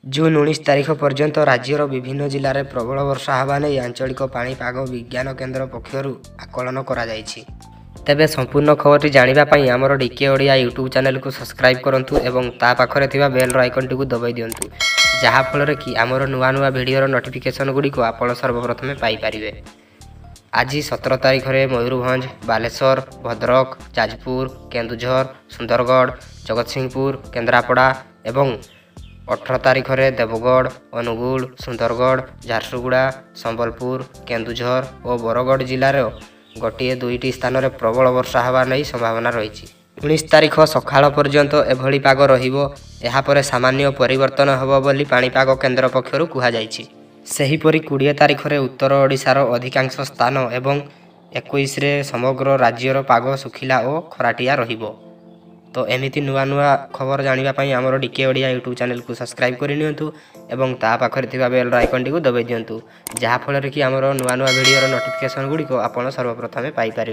जून 19 तारिख पर्यंत राज्यर विभिन्न जिले में प्रबल वर्षा होगा नहीं आंचलिक पाणीपाग विज्ञान केन्द्र पक्षर आकलन करा जायछि। तेबे संपूर्ण खबर जानापी आमर डीके ओडिया यूट्यूब चैनल को सब्सक्राइब करूँ और ता पाखरे थिबा बेल आइकन टी दबाई दिंतु जहाँफल कि आमर नुआ नुआ भिडर नोटिफिकेशन गुड़िक आप सर्वप्रथमे पाइपर। आज 17 तारिख में मयूरभंज, बालेश्वर, भद्रक, जाजपुर, केन्दुझर, सुंदरगढ़, जगतसिंहपुर, केन्द्रापड़ा एवं 18 तारिख में देवगढ़, अनुगुल, सुंदरगढ़, झारसुगुड़ा, संबलपुर, केन्दुझर और बरगढ़ जिलार गोटे दुईटी स्थान में प्रबल वर्षा होगा नहीं संभावना रही। 19 तारिख सकाळ पर्यंत एभली पाग रहिबो। एहा परे सामान्य परिवर्तन होबो बोली पाणीपाग केन्द्र पक्षरु कुहा जायछि। सेहीपरि 20 तारिख में उत्तर ओडिशार अधिकांश स्थान एवं 21 रे समग्र राज्यर पाग सुखिला और खराटिया रहिबो। तो एमिति नुआ नुआ खबर जानापी आमर डीके ओडिया यूट्यूब चैनल को सब्सक्राइब करनियंतु एवं ता पाखरे थिबा बेल आइकन टी दबाई दिंतु जहाँफल कि आमर नुआ नुआ भिडियोर नोटिफिकेशन गुड़िक आप सर्वप्रथमे पाइपर।